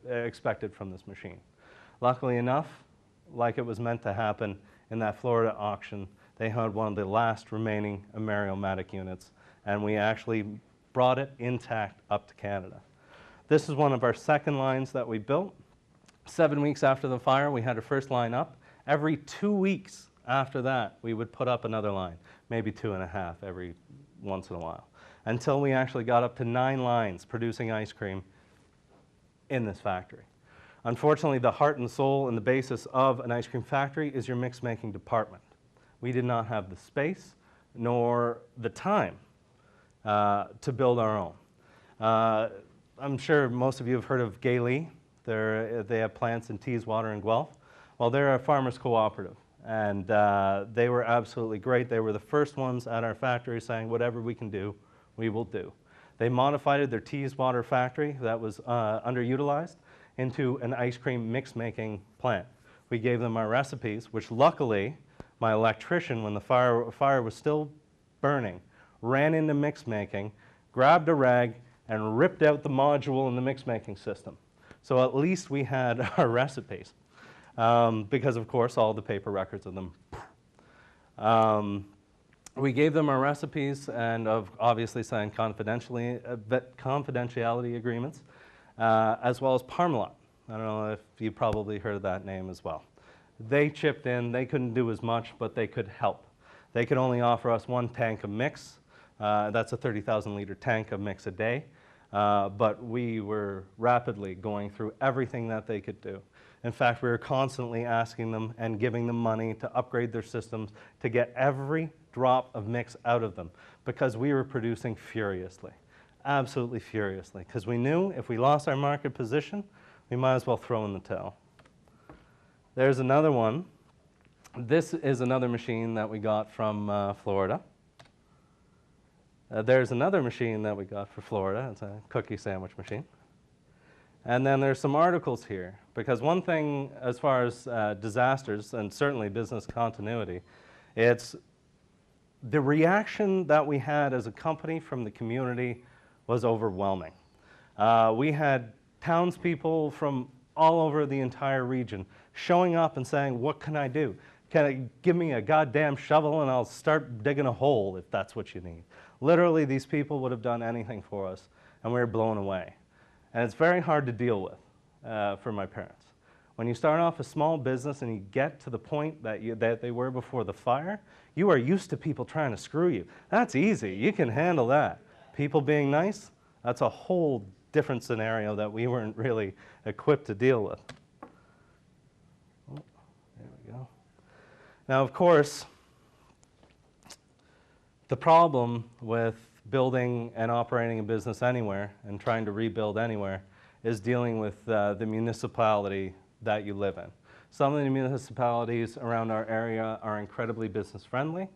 expected from this machine. Luckily enough, like it was meant to happen in that Florida auction, they had one of the last remaining Ameriomatic units, and we actually brought it intact up to Canada. This is one of our second lines that we built. 7 weeks after the fire, we had our first line up. Every 2 weeks after that, we would put up another line, maybe 2.5 every once in a while, until we actually got up to 9 lines producing ice cream in this factory. Unfortunately, the heart and soul and the basis of an ice cream factory is your mix making department. We did not have the space nor the time to build our own. I'm sure most of you have heard of Gay-Lee. They have plants in Teeswater and Guelph. Well, they're a farmers cooperative, and they were absolutely great. They were the first ones at our factory saying, whatever we can do, we will do. They modified their Teeswater factory that was underutilized into an ice cream mix making plant. We gave them our recipes, which luckily my electrician, when the fire was still burning, ran into mix making, grabbed a rag, and ripped out the module in the mix making system. So at least we had our recipes, because of course all the paper records of them. We gave them our recipes and obviously signed confidentiality agreements, as well as Parmalat. I don't know if you probably heard of that name as well. They chipped in. They couldn't do as much, but they could help. They could only offer us 1 tank of mix. That's a 30,000 liter tank of mix a day. But we were rapidly going through everything that they could do. In fact, we were constantly asking them and giving them money to upgrade their systems to get every drop of mix out of them, because we were producing furiously, absolutely furiously, because we knew if we lost our market position, we might as well throw in the towel. There's another one. This is another machine that we got from Florida. There's another machine that we got for Florida. It's a cookie sandwich machine. And then there's some articles here, because one thing as far as disasters and certainly business continuity, it's the reaction that we had as a company from the community was overwhelming. We had townspeople from all over the entire region showing up and saying, what can I do? Can I give me a goddamn shovel and I'll start digging a hole if that's what you need? Literally, these people would have done anything for us, and we were blown away. And it's very hard to deal with for my parents. When you start off a small business and you get to the point that they were before the fire, you are used to people trying to screw you. That's easy. You can handle that. People being nice, that's a whole different scenario that we weren't really equipped to deal with. Oh, there we go. Now, of course, the problem with building and operating a business anywhere and trying to rebuild anywhere is dealing with the municipality that you live in. Some of the municipalities around our area are incredibly business friendly.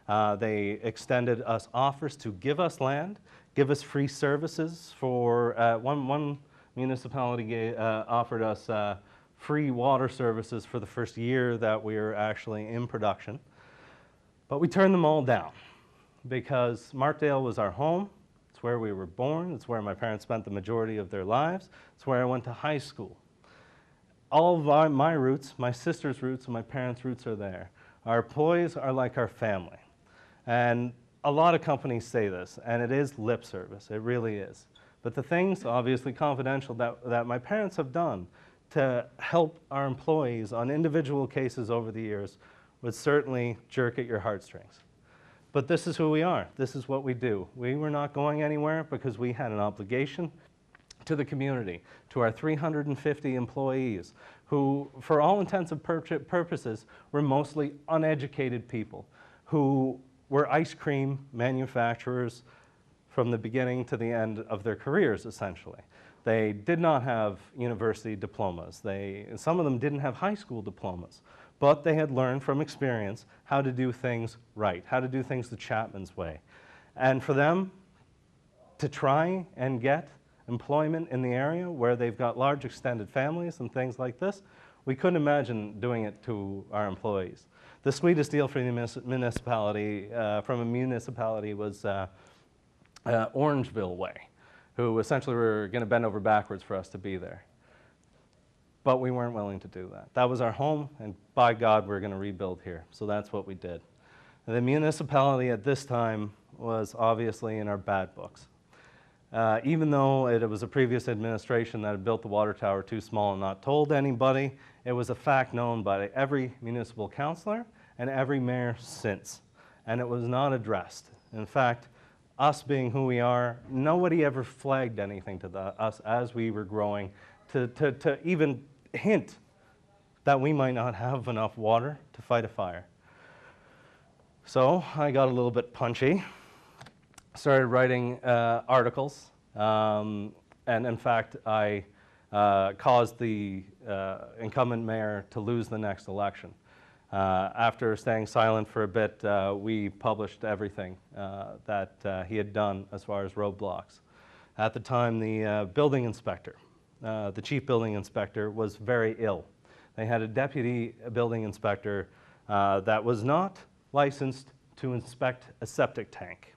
They extended us offers to give us land, give us free services for, one municipality offered us free water services for the first year that we were actually in production. But we turned them all down because Markdale was our home. It's where we were born. It's where my parents spent the majority of their lives. It's where I went to high school. All of my roots, my sister's roots, and my parents' roots are there. Our employees are like our family. And a lot of companies say this, and it is lip service. It really is. But the things, obviously confidential, that my parents have done to help our employees on individual cases over the years would certainly jerk at your heartstrings. But this is who we are. This is what we do. We were not going anywhere because we had an obligation to the community, to our 350 employees, who, for all intents and purposes, were mostly uneducated people who were ice cream manufacturers from the beginning to the end of their careers, essentially. They did not have university diplomas. Some of them didn't have high school diplomas, but they had learned from experience how to do things right, how to do things the Chapman's way. And for them to try and get employment in the area where they've got large extended families and things like this, we couldn't imagine doing it to our employees. The sweetest deal for the municipality, from a municipality, was Orangeville Way, who essentially were going to bend over backwards for us to be there. but we weren't willing to do that. That was our home, and by God, we're going to rebuild here. So that's what we did. The municipality at this time was obviously in our bad books. Even though it was a previous administration that had built the water tower too small and not told anybody, it was a fact known by every municipal councillor and every mayor since. And it was not addressed. In fact, us being who we are, nobody ever flagged anything to us as we were growing to even hint that we might not have enough water to fight a fire. So I got a little bit punchy, started writing articles, and in fact, I caused the incumbent mayor to lose the next election. After staying silent for a bit, we published everything that he had done as far as roadblocks. At the time, the building inspector, the chief building inspector, was very ill. They had a deputy building inspector that was not licensed to inspect a septic tank.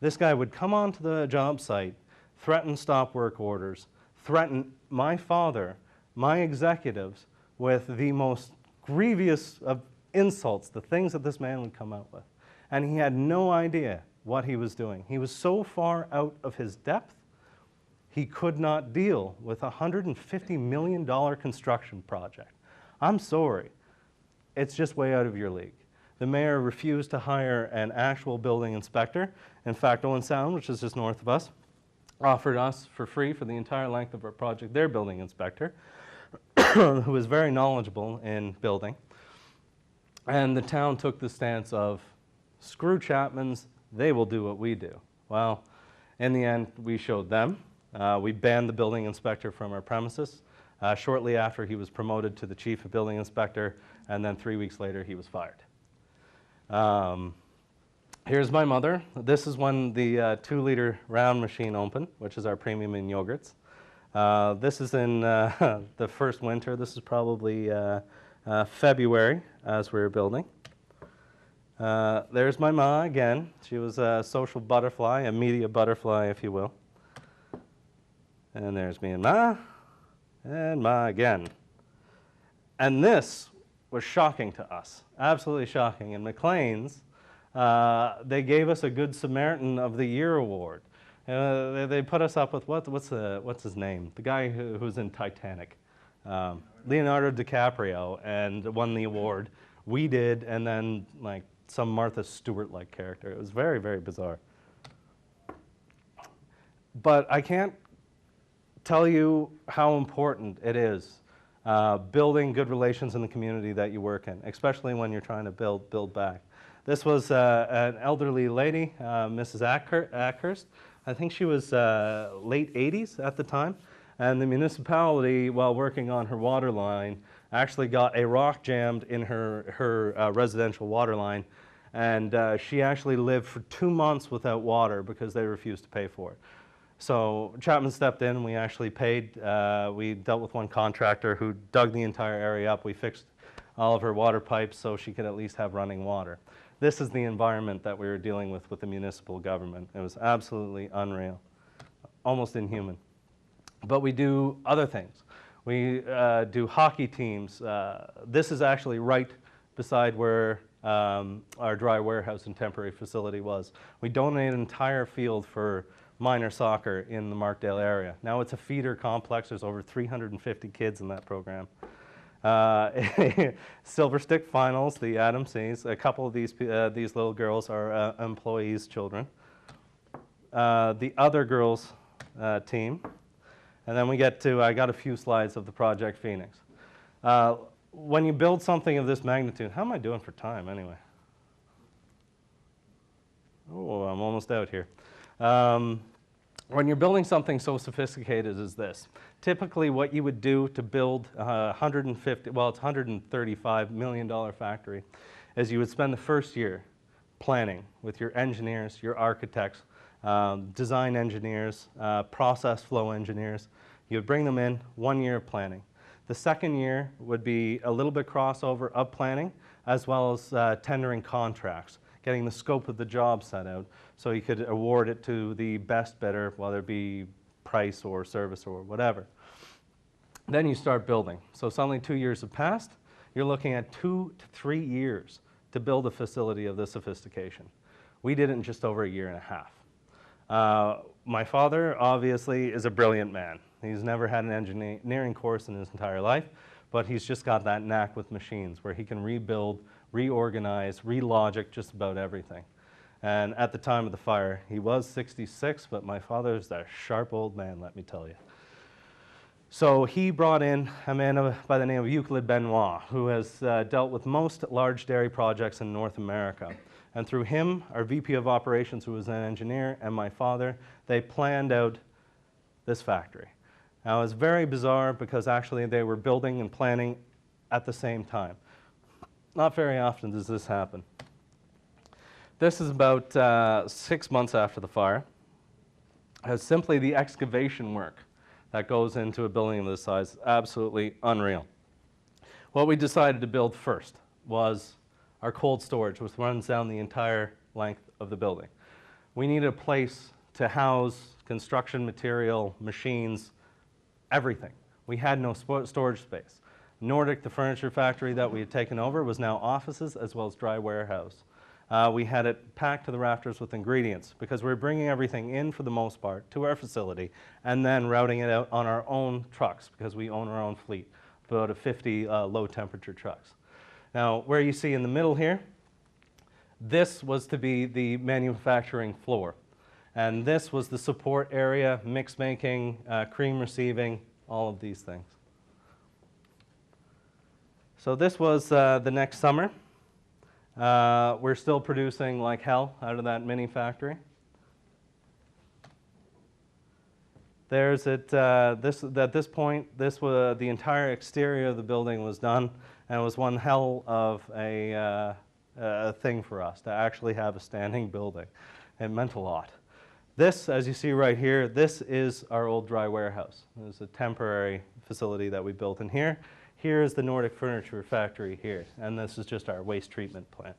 This guy would come onto the job site, threaten stop work orders, threaten my father, my executives, with the most grievous of insults, the things that this man would come out with. And he had no idea what he was doing. He was so far out of his depth, he could not deal with a $150 million construction project. I'm sorry, it's just way out of your league. The mayor refused to hire an actual building inspector. In fact, Owen Sound, which is just north of us, offered us for free for the entire length of our project their building inspector, who was very knowledgeable in building. And the town took the stance of, screw Chapman's, they will do what we do. Well, in the end, we showed them. We banned the building inspector from our premises. Shortly after, he was promoted to the chief of building inspector, and then 3 weeks later, he was fired. Here's my mother. This is when the 2-liter round machine opened, which is our premium in yogurts. This is in the first winter. This is probably February as we were building. There's my ma again. She was a social butterfly, a media butterfly, if you will. And there's me and ma again. And this was shocking to us, absolutely shocking. In Maclean's, they gave us a Good Samaritan of the Year award. They put us up with, what's his name? The guy who's in Titanic. Leonardo DiCaprio, and won the award. We did, and then like some Martha Stewart-like character. It was very, very bizarre. But I can't tell you how important it is building good relations in the community that you work in, especially when you're trying to build back. This was an elderly lady, Mrs. Ackhurst. I think she was late 80s at the time. And the municipality, while working on her water line, actually got a rock jammed in her residential water line. And she actually lived for 2 months without water because they refused to pay for it. So Chapman stepped in, we actually paid. We dealt with one contractor who dug the entire area up. We fixed all of her water pipes so she could at least have running water. This is the environment that we were dealing with the municipal government. It was absolutely unreal, almost inhuman. But we do other things. We do hockey teams. This is actually right beside where our dry warehouse and temporary facility was. We donated an entire field for minor soccer in the Markdale area. Now it's a feeder complex. There's over 350 kids in that program. Silver Stick Finals, the Adam C's. A couple of these little girls are employees' children. The other girls' team. And then we get to, I got a few slides of the Project Phoenix. When you build something of this magnitude, how am I doing for time anyway? Oh, I'm almost out here. When you're building something so sophisticated as this, typically what you would do to build it's $135 million factory, is you would spend the first year planning with your engineers, your architects, design engineers, process flow engineers. You would bring them in, 1 year of planning. The second year would be a little bit crossover of planning, as well as tendering contracts, getting the scope of the job set out so you could award it to the best bidder, whether it be price or service or whatever. Then you start building. So suddenly 2 years have passed. You're looking at 2 to 3 years to build a facility of this sophistication. We did it in just over a year and a half. My father obviously is a brilliant man. He's never had an engineering course in his entire life, but he's just got that knack with machines where he can rebuild, reorganize, relogic just about everything. And at the time of the fire, he was 66, but my father's a sharp old man, let me tell you. So he brought in a man by the name of Euclid Benoit, who has dealt with most large dairy projects in North America. And through him, our VP of Operations, who was an engineer, and my father, they planned out this factory. Now, it was very bizarre because actually they were building and planning at the same time. Not very often does this happen. This is about 6 months after the fire. It's simply the excavation work that goes into a building of this size is absolutely unreal. What we decided to build first was our cold storage, which runs down the entire length of the building. We needed a place to house construction material, machines, everything. We had no storage space. Nordic, the furniture factory that we had taken over, was now offices as well as dry warehouse. We had it packed to the rafters with ingredients because we were bringing everything in for the most part to our facility and then routing it out on our own trucks because we own our own fleet, about 50 low temperature trucks. Now, where you see in the middle here, this was to be the manufacturing floor. And this was the support area, mix making, cream receiving, all of these things. So this was the next summer. We're still producing like hell out of that mini factory. There's it. At this point, the entire exterior of the building was done, and it was one hell of a thing for us to actually have a standing building. It meant a lot. This, as you see right here, this is our old dry warehouse. It was a temporary facility that we built in here. Here is the Nordic Furniture Factory here, and this is just our waste treatment plant.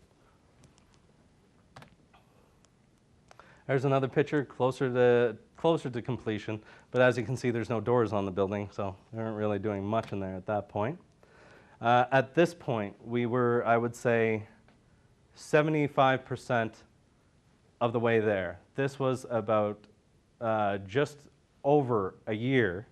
There's another picture closer to completion, but as you can see, there's no doors on the building, so we weren't really doing much in there at that point. At this point, we were, I would say, 75% of the way there. This was about just over a year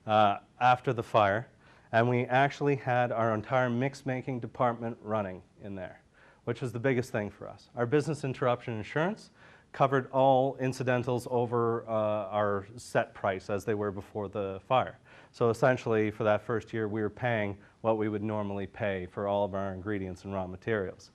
after the fire, and we actually had our entire mix-making department running in there, which was the biggest thing for us. Our business interruption insurance covered all incidentals over our set price as they were before the fire. So essentially, for that first year, we were paying what we would normally pay for all of our ingredients and raw materials.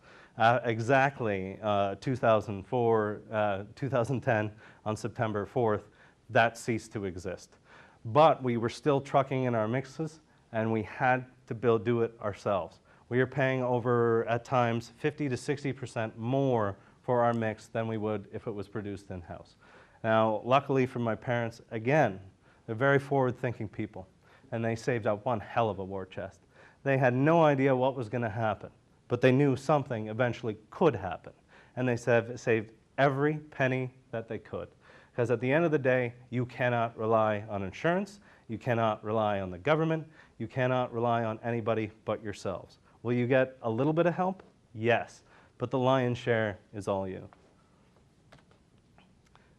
Exactly 2010, on September 4th, that ceased to exist. But we were still trucking in our mixes, and we had to do it ourselves. We were paying over, at times, 50 to 60% more for our mix than we would if it was produced in-house. Now, luckily for my parents, again, they're very forward-thinking people, and they saved up one hell of a war chest. They had no idea what was going to happen, but they knew something eventually could happen, and they saved every penny that they could. Because at the end of the day, you cannot rely on insurance, you cannot rely on the government, you cannot rely on anybody but yourselves. Will you get a little bit of help? Yes. But the lion's share is all you.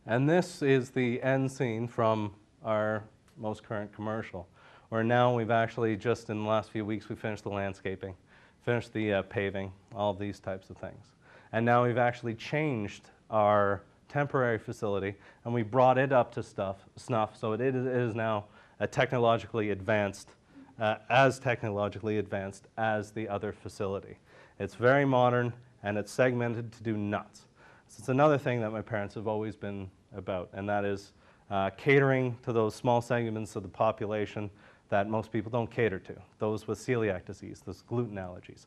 And this is the end scene from our most current commercial, where now we've actually, just in the last few weeks, we finished the landscaping, finished the paving, all of these types of things. And now we've actually changed our temporary facility, and we brought it up to snuff, so it is now a technologically advanced, as technologically advanced as the other facility. It's very modern, and it's segmented to do nuts. So it's another thing that my parents have always been about, and that is catering to those small segments of the population that most people don't cater to. Those with celiac disease, those gluten allergies,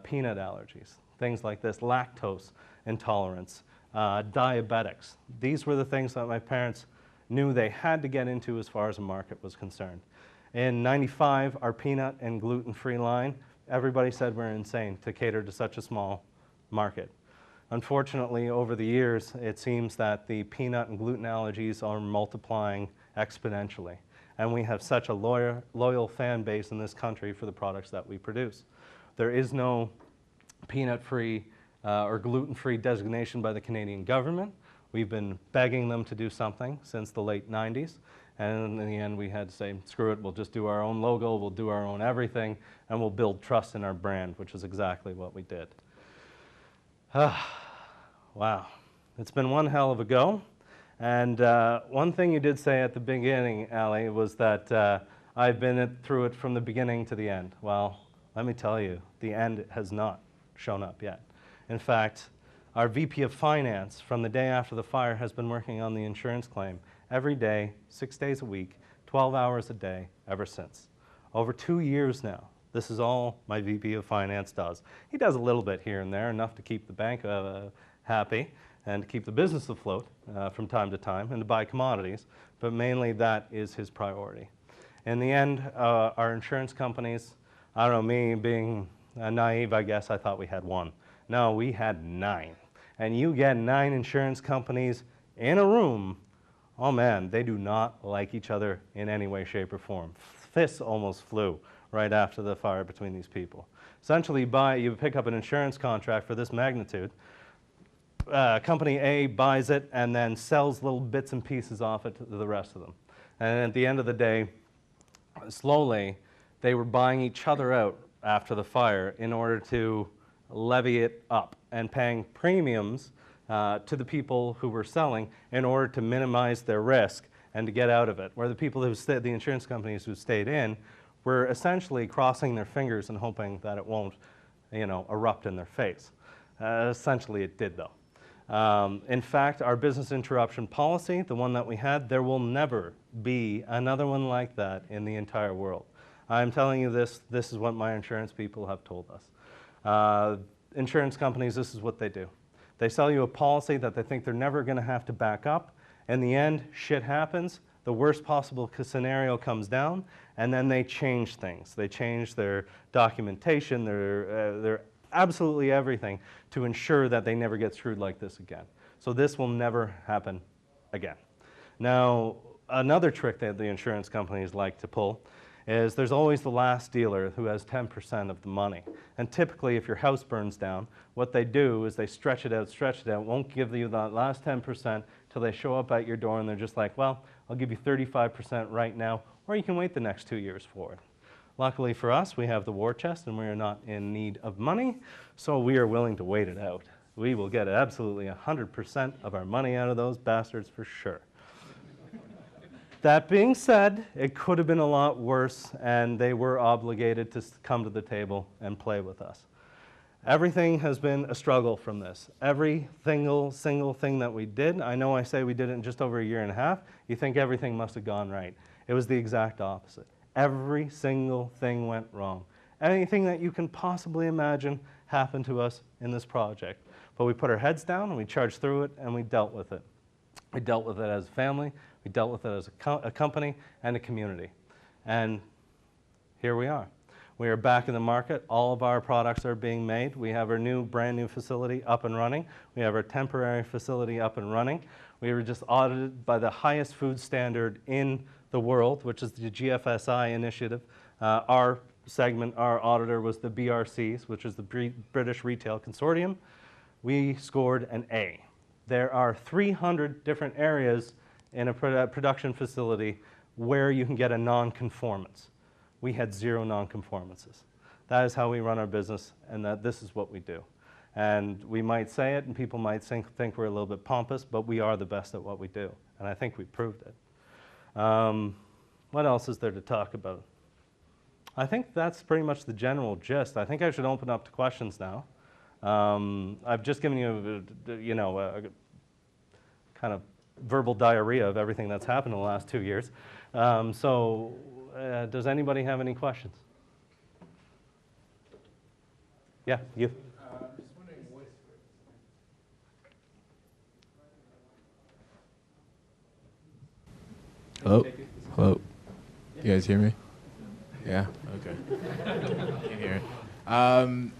peanut allergies, things like this, lactose intolerance, diabetics. These were the things that my parents knew they had to get into as far as the market was concerned. In '95, our peanut and gluten-free line, everybody said we're insane to cater to such a small market. Unfortunately, over the years, it seems that the peanut and gluten allergies are multiplying exponentially. and we have such a loyal fan base in this country for the products that we produce. There is no peanut-free or gluten-free designation by the Canadian government. We've been begging them to do something since the late 90s, and in the end we had to say, screw it, we'll just do our own logo, we'll do our own everything, and we'll build trust in our brand, which is exactly what we did. Wow, it's been one hell of a go. And one thing you did say at the beginning, Ali, was that I've been through it from the beginning to the end. Well, let me tell you, the end has not shown up yet. In fact, our VP of Finance from the day after the fire has been working on the insurance claim every day, 6 days a week, 12 hours a day, ever since. Over 2 years now. This is all my VP of Finance does. He does a little bit here and there, enough to keep the bank happy and to keep the business afloat from time to time and to buy commodities, but mainly that is his priority. In the end, our insurance companies, I don't know, me being naive, I guess, I thought we had one. No, we had 9. And you get 9 insurance companies in a room, oh man, they do not like each other in any way, shape, or form. Fists almost flew right after the fire between these people. Essentially, you pick up an insurance contract for this magnitude, company A buys it and then sells little bits and pieces off it to the rest of them. And at the end of the day, slowly, they were buying each other out after the fire in order to levy it up and paying premiums to the people who were selling in order to minimize their risk and to get out of it. Where the people who stayed, the insurance companies who stayed in, were essentially crossing their fingers and hoping that it won't, erupt in their face. Essentially, it did, though. In fact, our business interruption policy, the one that we had, there will never be another one like that in the entire world. I'm telling you this is what my insurance people have told us. Insurance companies, this is what they do. They sell you a policy that they think they're never going to have to back up. In the end, shit happens. The worst possible scenario comes down, and then they change things. They change their documentation, their absolutely everything to ensure that they never get screwed like this again. So this will never happen again. Now, another trick that the insurance companies like to pull is there's always the last dealer who has 10% of the money. And typically, if your house burns down, what they do is they stretch it out, won't give you that last 10% till they show up at your door and they're just like, well, I'll give you 35% right now, or you can wait the next 2 years for it. Luckily for us, we have the war chest and we are not in need of money, so we are willing to wait it out. We will get absolutely 100% of our money out of those bastards for sure. That being said, it could have been a lot worse, and they were obligated to come to the table and play with us. Everything has been a struggle from this. Every single thing that we did, I know I say we did it in just over a year and a half, you think everything must have gone right. It was the exact opposite. Every single thing went wrong. Anything that you can possibly imagine happened to us in this project. But we put our heads down and we charged through it and we dealt with it. We dealt with it as a family, we dealt with it as a company and a community. And here we are. We are back in the market. All of our products are being made. We have our brand new facility up and running. We have our temporary facility up and running. We were just audited by the highest food standard in the world, which is the GFSI initiative. Our segment, our auditor was the BRCs, which is the British Retail Consortium. We scored an A. There are 300 different areas in a production facility where you can get a non-conformance. We had 0 non-conformances. That is how we run our business, and this is what we do. And we might say it, and people might think we're a little bit pompous, but we are the best at what we do, and I think we proved it. What else is there to talk about? I think that's pretty much the general gist. I think I should open up to questions now. I've just given you, a kind of verbal diarrhea of everything that's happened in the last 2 years. Does anybody have any questions? Yeah, you. Just wondering what. Hello? Hello? You guys hear me? Yeah? Okay. Can't hear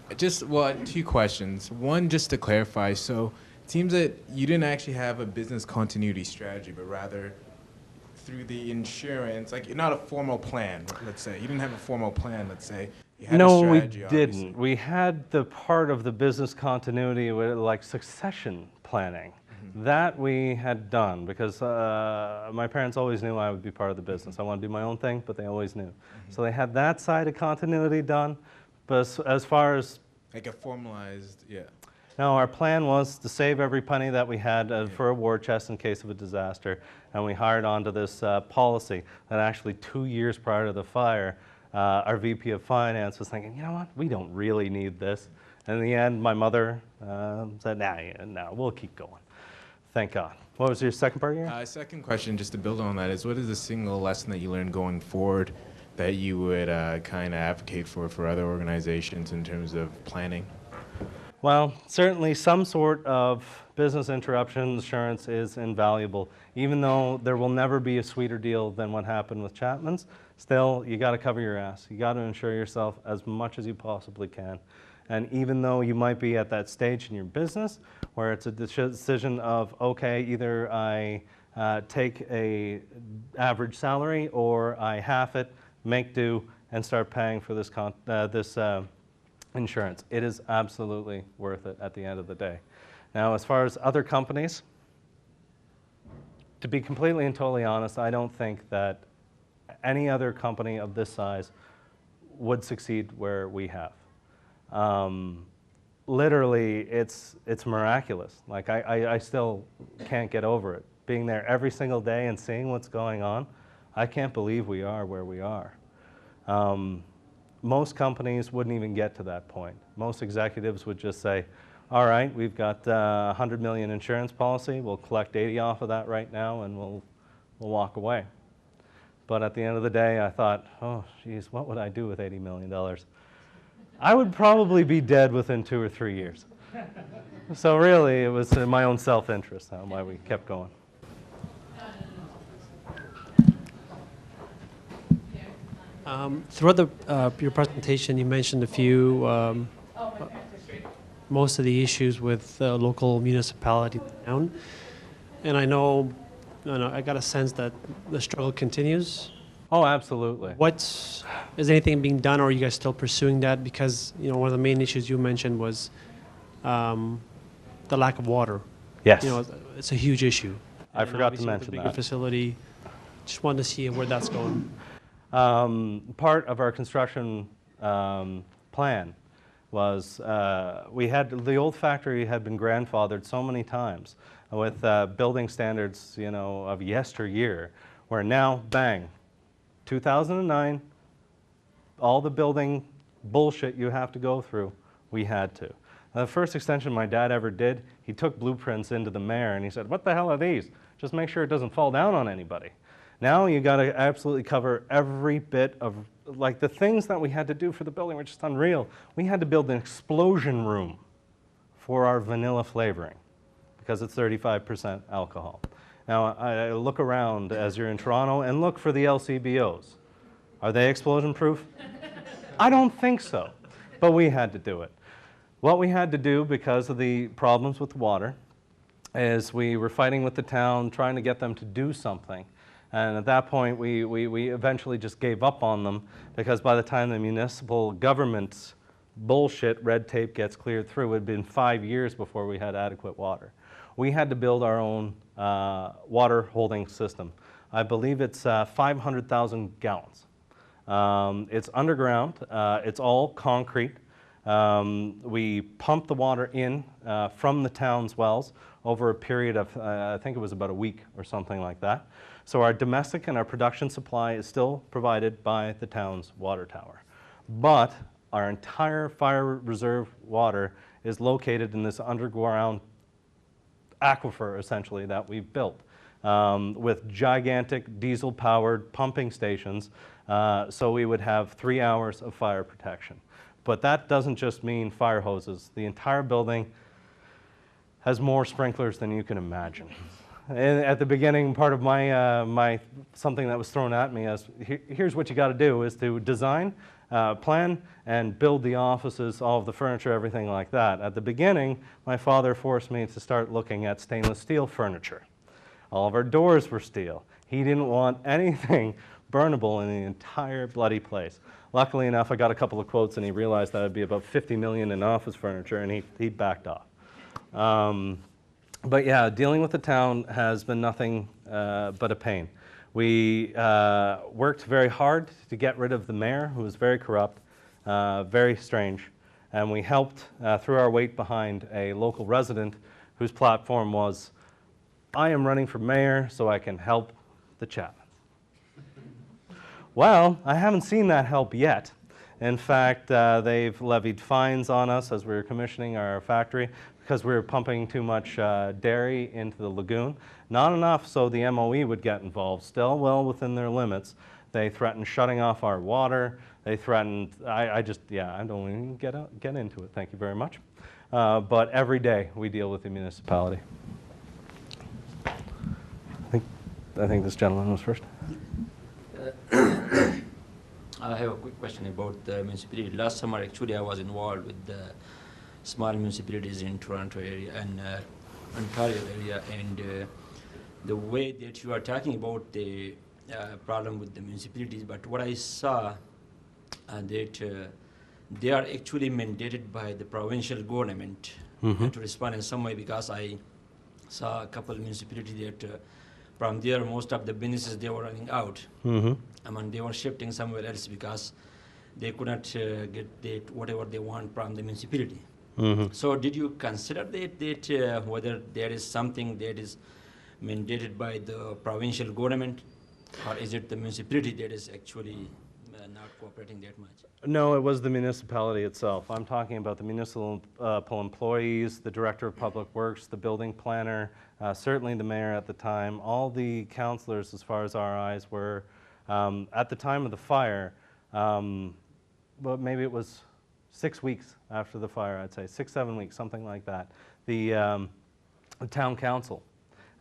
it. Just 2 questions. One, just to clarify, so it seems that you didn't actually have a business continuity strategy, but rather through the insurance, like not a formal plan, let's say. You didn't have a formal plan, let's say. You had a No, we strategy, obviously. didn't. We had the part of the business continuity with like succession planning. That we had done because my parents always knew I would be part of the business. I wanted to do my own thing, but they always knew. So they had that side of continuity done. But as far as Like a formalized, yeah. no, our plan was to save every penny that we had for a war chest in case of a disaster, and we hired onto this policy that actually 2 years prior to the fire, our VP of Finance was thinking, you know what, we don't really need this. And in the end, my mother said, nah, we'll keep going. Thank God. What was your second part here? Second question, just to build on that, is what is the single lesson that you learned going forward that you would kind of advocate for other organizations in terms of planning? Well, certainly some sort of business interruption insurance is invaluable. Even though there will never be a sweeter deal than what happened with Chapman's, still, you got to cover your ass. You got to insure yourself as much as you possibly can. And even though you might be at that stage in your business where it's a decision of, okay, either I take a average salary or I half it, make do, and start paying for this insurance. It is absolutely worth it at the end of the day. Now, as far as other companies, to be completely and totally honest, I don't think that any other company of this size would succeed where we have. Literally, it's miraculous. Like, I still can't get over it. Being there every single day and seeing what's going on, I can't believe we are where we are. Most companies wouldn't even get to that point. Most executives would just say, all right, we've got $100 million insurance policy, we'll collect 80 off of that right now and we'll walk away. But at the end of the day, I thought, oh, geez, what would I do with $80 million? I would probably be dead within 2 or 3 years. So really, it was in my own self-interest why we kept going. Throughout your presentation, you mentioned a few, most of the issues with local municipality town, and I know, I got a sense that the struggle continues. Oh, absolutely. Is anything being done, or are you guys still pursuing that? Because one of the main issues you mentioned was the lack of water. Yes. It's a huge issue. I And forgot to obviously with mention the bigger that. facility. Just wanted to see where that's going. Part of our construction plan was we had the old factory had been grandfathered so many times with building standards, of yesteryear, where now, bang, 2009, all the building bullshit you have to go through, we had to. The first extension my dad ever did, he took blueprints into the mayor and he said, what the hell are these? Just make sure it doesn't fall down on anybody. Now you got to absolutely cover every bit of, like the things that we had to do for the building were just unreal. We had to build an explosion room for our vanilla flavoring because it's 35% alcohol. Now I look around as you're in Toronto and look for the LCBOs. Are they explosion proof? I don't think so, but we had to do it. What we had to do because of the problems with water is we were fighting with the town, trying to get them to do something. And at that point, we eventually just gave up on them because by the time the municipal government's bullshit red tape gets cleared through, it had been 5 years before we had adequate water. We had to build our own water holding system. I believe it's 500,000 gallons. It's underground. It's all concrete. We pump the water in from the town's wells over a period of, I think it was about a week or something like that. So our domestic and our production supply is still provided by the town's water tower. But our entire fire reserve water is located in this underground aquifer, essentially, that we've built with gigantic diesel-powered pumping stations, so we would have 3 hours of fire protection. But that doesn't just mean fire hoses. The entire building has more sprinklers than you can imagine. And at the beginning, part of my something that was thrown at me is, here's what you got to do, is to design, plan, and build the offices, all of the furniture, everything like that. At the beginning, my father forced me to start looking at stainless steel furniture. All of our doors were steel. He didn't want anything burnable in the entire bloody place. Luckily enough, I got a couple of quotes, and he realized that it'd be about $50 million in office furniture, and he backed off. But yeah, dealing with the town has been nothing but a pain. We worked very hard to get rid of the mayor, who was very corrupt, very strange, and we helped, through our weight behind, a local resident whose platform was, I am running for mayor so I can help the Chapmans. Well, I haven't seen that help yet. In fact, they've levied fines on us as we were commissioning our factory because we were pumping too much dairy into the lagoon. Not enough so the MOE would get involved, still well within their limits. They threatened shutting off our water. They threatened, I don't even get into it, thank you very much. But every day we deal with the municipality. I think this gentleman was first. I have a quick question about the municipality. Last summer, actually, I was involved with the small municipalities in Toronto area and Ontario area, and the way that you are talking about the problem with the municipalities, but what I saw that they are actually mandated by the provincial government to respond in some way, because I saw a couple of municipalities that from there most of the businesses they were running out. I mean, they were shifting somewhere else because they could not get whatever they want from the municipality. So did you consider that whether there is something that is mandated by the provincial government, or is it the municipality that is actually not cooperating that much? No, it was the municipality itself. I'm talking about the municipal employees, the director of public works, the building planner, certainly the mayor at the time. All the councillors, as far as our eyes, were at the time of the fire. Well, maybe it was 6 weeks after the fire, I'd say 6, 7 weeks, something like that. The town council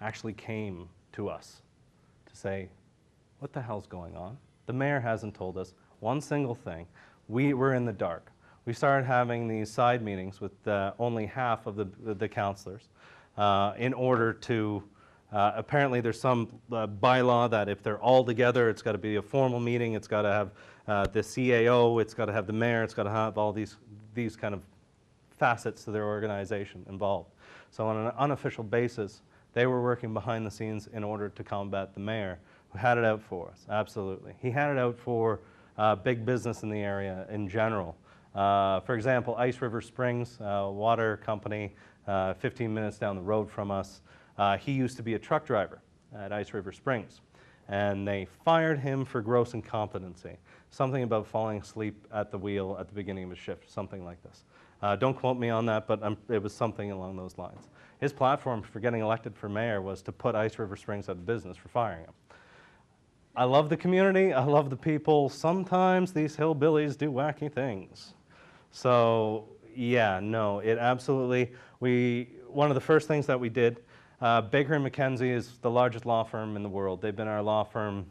actually came to us to say, what the hell's going on? The mayor hasn't told us one single thing. We were in the dark. We started having these side meetings with only half of the councillors in order to, apparently there's some bylaw that if they're all together, it's got to be a formal meeting, it's got to have the CAO, it's got to have the mayor, it's got to have all these kind of facets to their organization involved. So on an unofficial basis, they were working behind the scenes in order to combat the mayor, who had it out for us, absolutely. He had it out for big business in the area in general. For example, Ice River Springs, water company, 15 minutes down the road from us. He used to be a truck driver at Ice River Springs, and they fired him for gross incompetency. Something about falling asleep at the wheel at the beginning of his shift, something like this. Don't quote me on that, but it was something along those lines. His platform for getting elected for mayor was to put Ice River Springs out of business for firing him. I love the community, I love the people. Sometimes these hillbillies do wacky things. So yeah, no, it absolutely, one of the first things that we did, Baker & McKenzie is the largest law firm in the world. They've been our law firm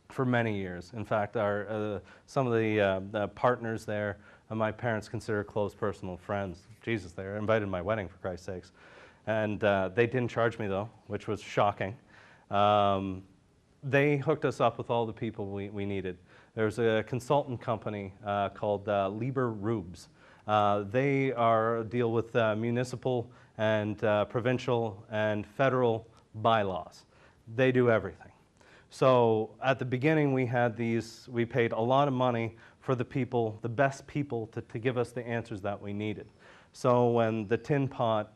for many years. In fact, some of the partners there, my parents consider close personal friends. Jesus, they were invited to my wedding, for Christ's sakes. And they didn't charge me though, which was shocking. They hooked us up with all the people we needed. There's a consultant company called Lieber Rubes. They deal with municipal and provincial and federal bylaws. They do everything. So at the beginning we paid a lot of money for the people, the best people to give us the answers that we needed. So when the Tin Pot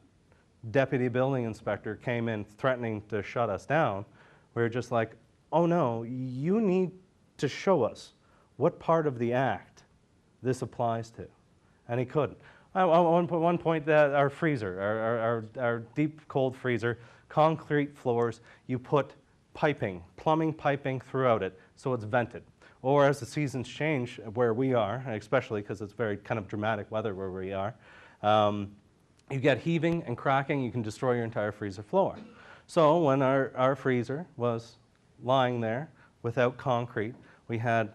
deputy building inspector came in threatening to shut us down, we were just like, oh no, you need to show us what part of the act this applies to. And he couldn't. At one point, our freezer, our deep cold freezer, concrete floors, you put piping, plumbing piping throughout it so it's vented. Or as the seasons change where we are, especially because it's very kind of dramatic weather where we are, you get heaving and cracking, you can destroy your entire freezer floor. So when our freezer was lying there without concrete, we had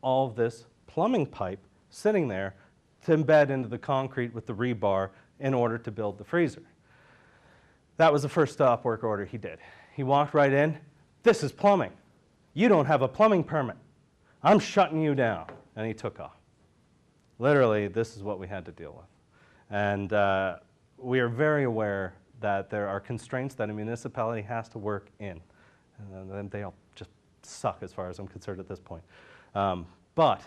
all of this plumbing pipe sitting there to embed into the concrete with the rebar in order to build the freezer. That was the first stop work order he did. He walked right in, this is plumbing. You don't have a plumbing permit. I'm shutting you down. And he took off. Literally, this is what we had to deal with. And we are very aware that there are constraints that a municipality has to work in. And they all just suck as far as I'm concerned at this point. But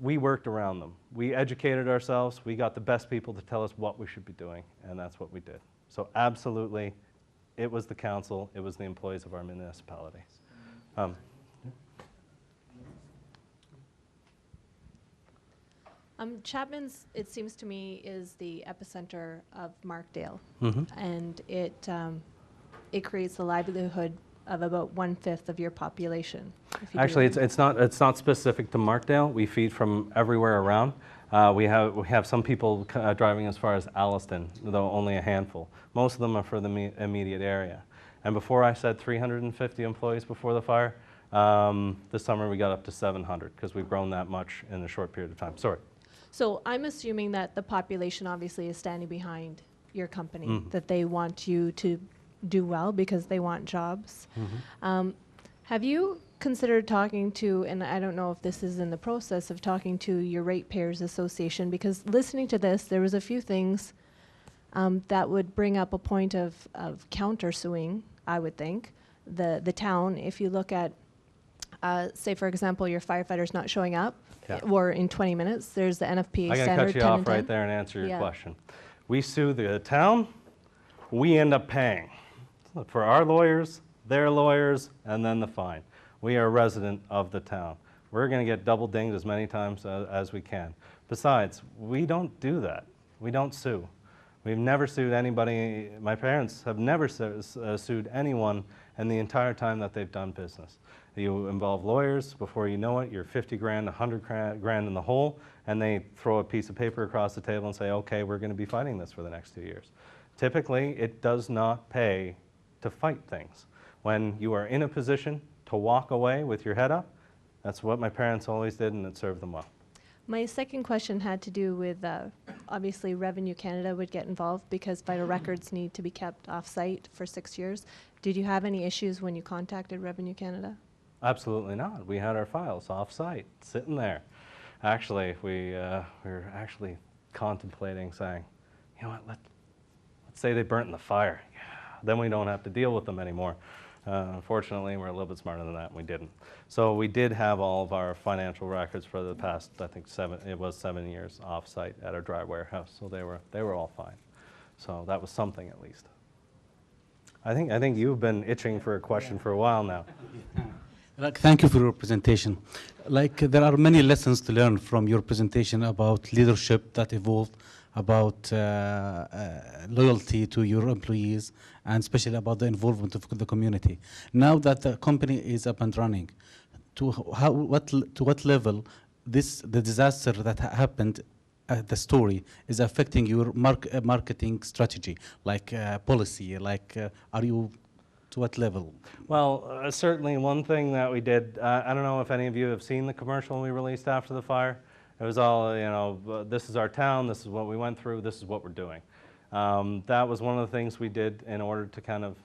we worked around them. We educated ourselves. We got the best people to tell us what we should be doing, and that's what we did. So absolutely, it was the council, it was the employees of our municipality. Chapman's, it seems to me, is the epicenter of Markdale, and it creates the livelihood of about 1/5 of your population. Actually, it's not specific to Markdale. We feed from everywhere around. We have some people driving as far as Alliston, though only a handful. Most of them are for the immediate area. And before I said 350 employees before the fire, this summer we got up to 700 because we've grown that much in a short period of time. Sorry. So I'm assuming that the population obviously is standing behind your company, that they want you to do well because they want jobs. Have you considered talking to, and I don't know if this is in the process of talking to your Ratepayers Association, because listening to this, there was a few things that would bring up a point of countersuing, I would think, the town. If you look at, say, for example, your firefighters not showing up, or in 20 minutes, there's the NFPA I standard. gotta cut you 10 off and right 10. there and answer your Yeah. question. We sue the town, we end up paying for our lawyers, their lawyers, and then the fine. We are a resident of the town. We're going to get double dinged as many times as we can. Besides, we don't do that. We don't sue. We've never sued anybody. My parents have never sued anyone in the entire time that they've done business. You involve lawyers, before you know it, you're 50 grand, 100 grand in the hole, and they throw a piece of paper across the table and say, okay, we're going to be fighting this for the next 2 years. Typically, it does not pay to fight things. When you are in a position to walk away with your head up, that's what my parents always did, and it served them well. My second question had to do with, obviously, Revenue Canada would get involved because vital records need to be kept off-site for 6 years. Did you have any issues when you contacted Revenue Canada? Absolutely not. We had our files off-site, sitting there. Actually, we were actually contemplating saying, you know what, let's say they burnt in the fire. Yeah, then we don't have to deal with them anymore. Unfortunately, we're a little bit smarter than that, and we didn't. So we did have all of our financial records for the past, I think, 7 years off-site at our dry warehouse. So they were all fine. So that was something at least. I think you've been itching for a question for a while now. Thank you for your presentation. There are many lessons to learn from your presentation about leadership that evolved, about loyalty to your employees, and especially about the involvement of the community. Now that the company is up and running, to what level the disaster that happened, the story, is affecting your marketing strategy, policy, are you, to what level? Well, certainly one thing that we did, I don't know if any of you have seen the commercial we released after the fire. It was all, this is our town, this is what we went through, this is what we're doing. That was one of the things we did in order to kind of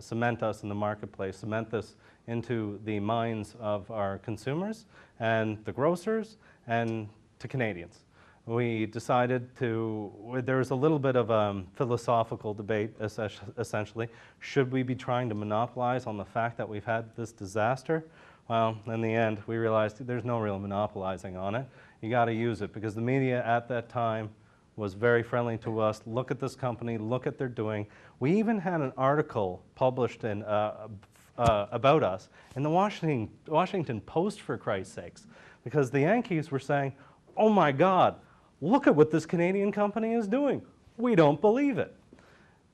cement us in the marketplace, cement this into the minds of our consumers and the grocers and to Canadians. We decided there was a little bit of a philosophical debate, essentially. Should we be trying to monopolize on the fact that we've had this disaster? Well, in the end, we realized there's no real monopolizing on it. You got to use it because the media at that time was very friendly to us. Look at this company, look at what they're doing. We even had an article published about us in the Washington Post, for Christ's sakes, because the Yankees were saying, oh my God, look at what this Canadian company is doing. We don't believe it.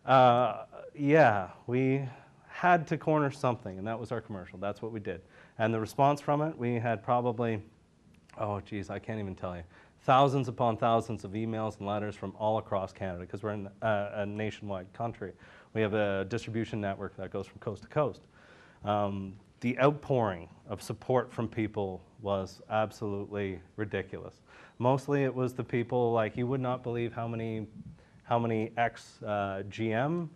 Yeah, we had to corner something, and that was our commercial. That's what we did. And the response from it, we had probably, oh geez, I can't even tell you, thousands upon thousands of emails and letters from all across Canada, because we're in a nationwide country. We have a distribution network that goes from coast to coast. The outpouring of support from people was absolutely ridiculous. Mostly it was the people, like, you would not believe how many ex-GM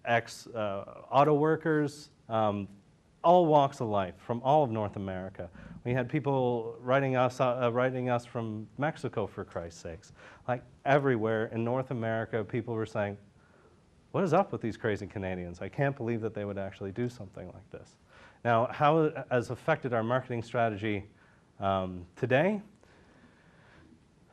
auto workers, all walks of life from all of North America. We had people writing us from Mexico, for Christ's sakes. Like everywhere in North America, people were saying, what is up with these crazy Canadians? I can't believe that they would actually do something like this. Now, how it has affected our marketing strategy today?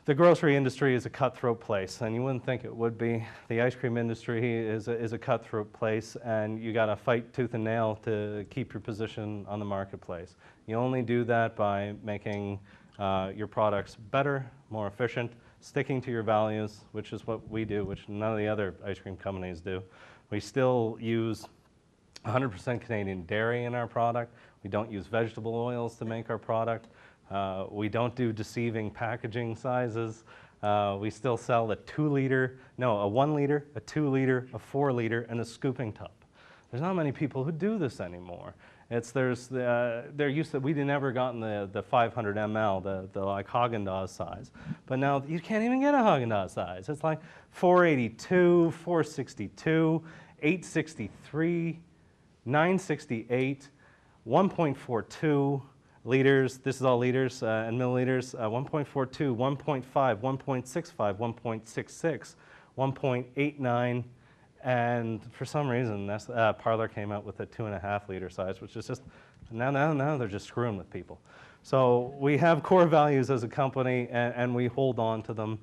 The grocery industry is a cutthroat place, and you wouldn't think it would be. The ice cream industry is a cutthroat place, and you got to fight tooth and nail to keep your position on the marketplace. You only do that by making your products better, more efficient, sticking to your values, which is what we do, which none of the other ice cream companies do. We still use 100% Canadian dairy in our product. We don't use vegetable oils to make our product. We don't do deceiving packaging sizes. We still sell a 1 liter, a 2 liter, a 4 liter, and a scooping tub. There's not many people who do this anymore. We never gotten the 500 ml, the like Haagen-Dazs size. But now you can't even get a Haagen-Dazs size. It's like 482, 462, 863, 968, 1.42 liters. This is all liters and milliliters. 1.42, 1.5, 1.65, 1.66, 1.89. And for some reason, Parlor came out with a 2.5 liter size, which is just, now they're just screwing with people. So we have core values as a company, and we hold on to them.